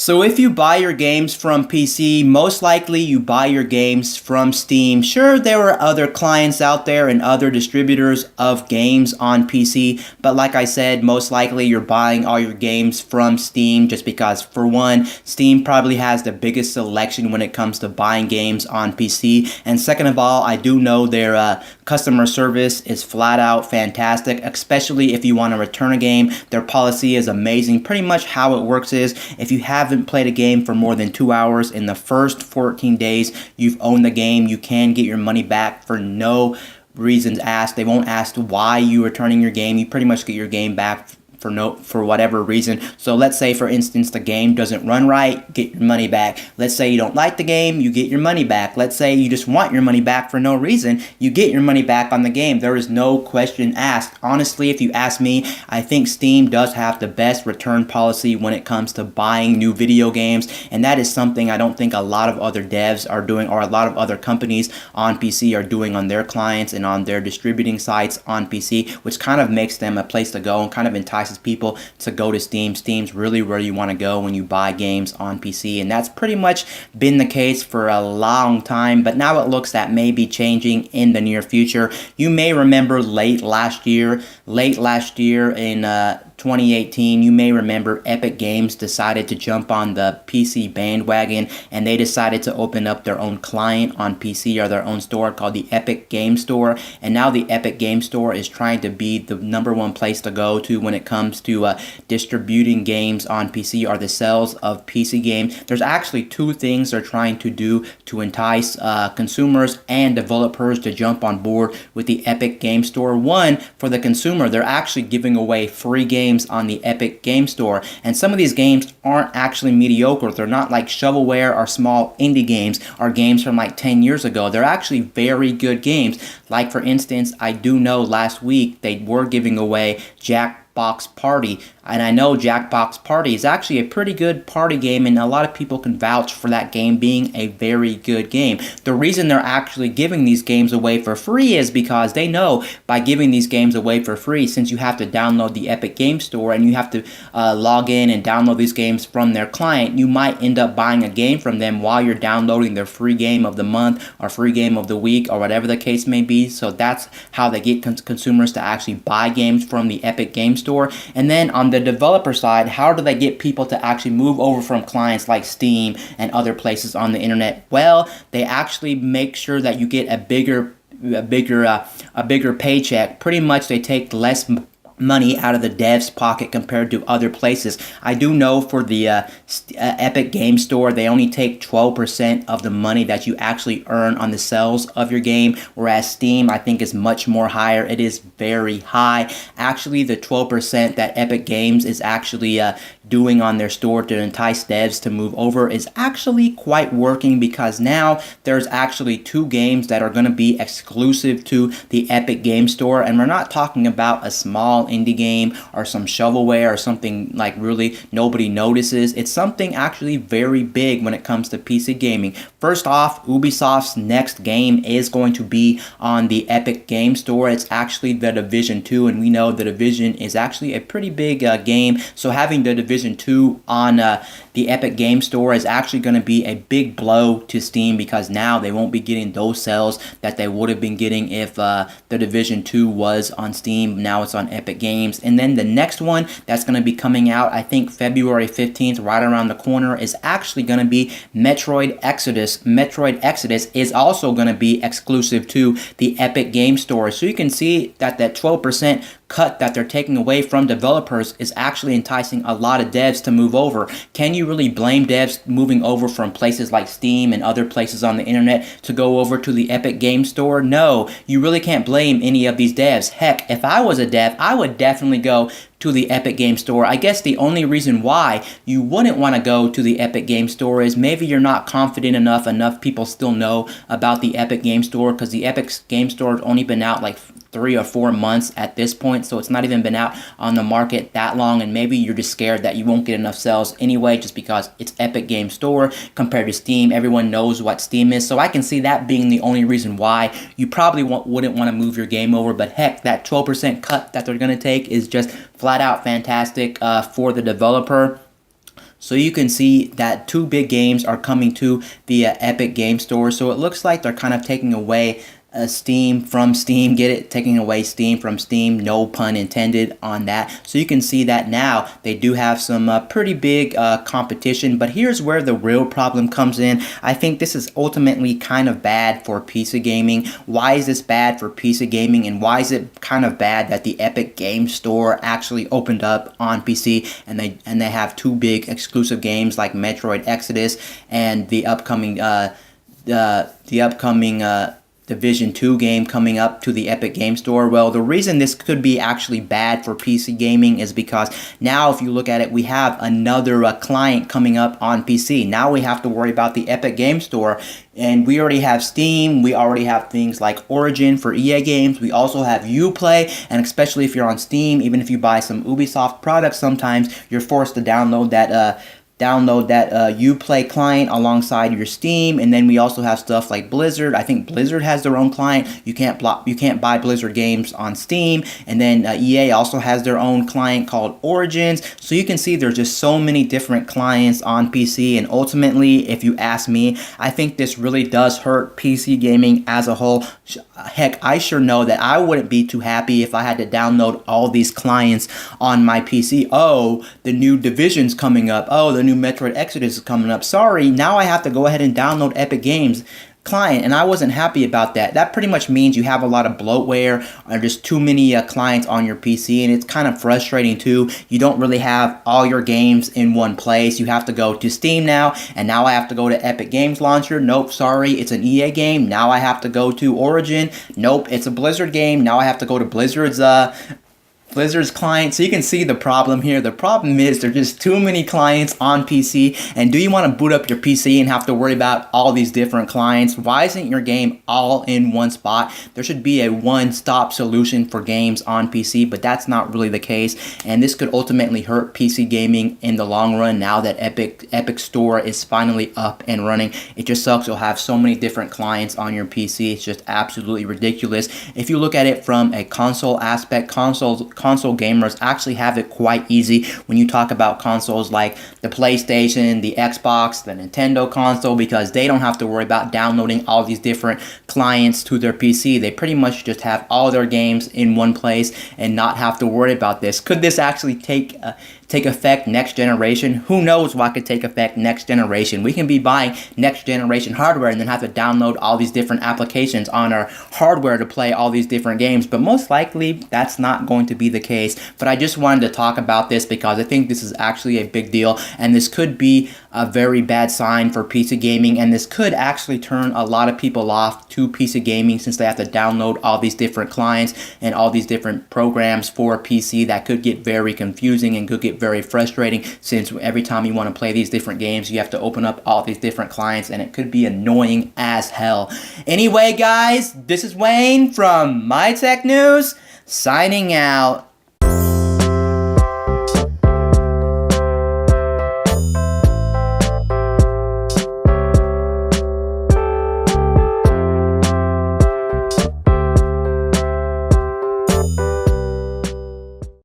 So if you buy your games from PC, most likely you buy your games from Steam. Sure, there are other clients out there and other distributors of games on PC, but like I said, most likely you're buying all your games from Steam just because, for one, Steam probably has the biggest selection when it comes to buying games on PC, and second of all, I do know their customer service is flat out fantastic, especially if you want to return a game. Their policy is amazing. Pretty much how it works is, if you haven't played a game for more than 2 hours in the first 14 days you've owned the game, you can get your money back for no reasons asked. They won't ask why you're returning your game. You pretty much get your game back for whatever reason. So let's say, for instance, the game doesn't run right, get your money back. Let's say you don't like the game, you get your money back. Let's say you just want your money back for no reason, you get your money back on the game. There is no question asked. Honestly, if you ask me, I think Steam does have the best return policy when it comes to buying new video games, and that is something I don't think a lot of other devs are doing, or a lot of other companies on PC are doing on their clients and on their distributing sites on PC, which kind of makes them a place to go and kind of entices people to go to Steam. Steam's really where you want to go when you buy games on PC, and that's pretty much been the case for a long time, but now it looks that may be changing in the near future. You may remember late last year in 2018, you may remember Epic Games decided to jump on the PC bandwagon, and they decided to open up their own client on PC, or their own store called the Epic Game Store. And now the Epic Game Store is trying to be the #1 place to go to when it comes to distributing games on PC, or the sales of PC games. There's actually two things they're trying to do to entice consumers and developers to jump on board with the Epic Game Store. One, for the consumer, they're actually giving away free games on the Epic Game Store, and some of these games aren't actually mediocre. They're not like shovelware or small indie games or games from like 10 years ago. They're actually very good games. Like, for instance, I do know last week they were giving away Jackbox Party, and I know Jackbox Party is actually a pretty good party game, and a lot of people can vouch for that game being a very good game. The reason they're actually giving these games away for free is because they know by giving these games away for free, since you have to download the Epic Game Store and you have to log in and download these games from their client, you might end up buying a game from them while you're downloading their free game of the month or free game of the week or whatever the case may be. So that's how they get consumers to actually buy games from the Epic Game Store. And then on the developer side, how do they get people to actually move over from clients like Steam and other places on the internet? Well, they actually make sure that you get a bigger paycheck. Pretty much they take less money out of the dev's pocket compared to other places. I do know for the Epic Game Store, they only take 12% of the money that you actually earn on the sales of your game, whereas Steam, I think, is much more higher. It is very high. Actually, the 12% that Epic Games is actually doing on their store to entice devs to move over is actually quite working, because now there's actually 2 games that are going to be exclusive to the Epic Game Store, and we're not talking about a small indie game or some shovelware or something like really nobody notices. It's something actually very big when it comes to PC gaming. First off, Ubisoft's next game is going to be on the Epic Game Store. It's actually The Division 2, and we know The Division is actually a pretty big game, so having The Division 2 on the Epic Game Store is actually going to be a big blow to Steam, because now they won't be getting those sales that they would have been getting if The Division 2 was on Steam. Now it's on Epic Games. And then the next one that's going to be coming out, I think February 15th, right around the corner, is actually going to be Metroid Exodus. Metroid Exodus is also going to be exclusive to the Epic Game Store. So you can see that 12% cut that they're taking away from developers is actually enticing a lot of devs to move over. Can you really blame devs moving over from places like Steam and other places on the internet to go over to the Epic Game Store? No, you really can't blame any of these devs. Heck, if I was a dev, I would definitely go to the Epic Game Store. I guess the only reason why you wouldn't want to go to the Epic Game Store is maybe you're not confident enough people still know about the Epic Game Store, because the Epic Game Store has only been out like 3 or 4 months at this point, so it's not even been out on the market that long, and maybe you're just scared that you won't get enough sales anyway just because it's Epic Game Store compared to Steam. Everyone knows what Steam is, so I can see that being the only reason why you probably wouldn't want to move your game over. But heck, that 12% cut that they're going to take is just flat out fantastic for the developer. So you can see that 2 big games are coming to the Epic Game Store. So it looks like they're kind of taking away Steam from Steam. Get it? Taking away Steam from Steam. No pun intended on that. So you can see that now they do have some pretty big competition. But here's where the real problem comes in. I think this is ultimately kind of bad for PC gaming. Why is this bad for PC gaming, and why is it kind of bad that the Epic Game Store actually opened up on PC and they have 2 big exclusive games like Metroid Exodus and the upcoming Division 2 game coming up to the Epic Game Store? Well, the reason this could be actually bad for PC gaming is because now if you look at it, we have another client coming up on PC. Now we have to worry about the Epic Game Store, and we already have Steam. We already have things like Origin for EA games. We also have Uplay, and especially if you're on Steam, even if you buy some Ubisoft products, sometimes you're forced to download that Uplay client alongside your Steam. And then we also have stuff like Blizzard. I think Blizzard has their own client. You can't buy Blizzard games on Steam. And then EA also has their own client called Origins. So you can see there's just so many different clients on PC, and ultimately, if you ask me, I think this really does hurt PC gaming as a whole. Heck, I sure know that I wouldn't be too happy if I had to download all these clients on my PC. Oh, the new Division's coming up. Oh, the new Metroid Exodus is coming up. Sorry, now I have to go ahead and download Epic Games client, and I wasn't happy about that. That pretty much means you have a lot of bloatware or just too many clients on your PC, and it's kind of frustrating too. You don't really have all your games in one place. You have to go to Steam now, and now I have to go to Epic Games Launcher. Nope, sorry, it's an EA game. Now I have to go to Origin. Nope, it's a Blizzard game. Now I have to go to Blizzard's client. So you can see the problem here. The problem is there's just too many clients on PC, and do you want to boot up your PC and have to worry about all these different clients? Why isn't your game all in one spot? There should be a one-stop solution for games on PC, but that's not really the case, and this could ultimately hurt PC gaming in the long run now that Epic Store is finally up and running. It just sucks. You'll have so many different clients on your PC. It's just absolutely ridiculous. If you look at it from a console aspect, console gamers actually have it quite easy when you talk about consoles like the PlayStation, the Xbox, the Nintendo console, because they don't have to worry about downloading all these different clients to their PC. They pretty much just have all their games in one place and not have to worry about this. Could this actually take effect next generation? Who knows what could take effect next generation? We can be buying next generation hardware and then have to download all these different applications on our hardware to play all these different games, but most likely that's not going to be the case. But I just wanted to talk about this because I think this is actually a big deal, and this could be a very bad sign for PC gaming, and this could actually turn a lot of people off to PC gaming since they have to download all these different clients and all these different programs for PC. That could get very confusing and could get very frustrating, since every time you want to play these different games you have to open up all these different clients, and it could be annoying as hell. Anyway guys, this is Wayne from My Tech News, signing out.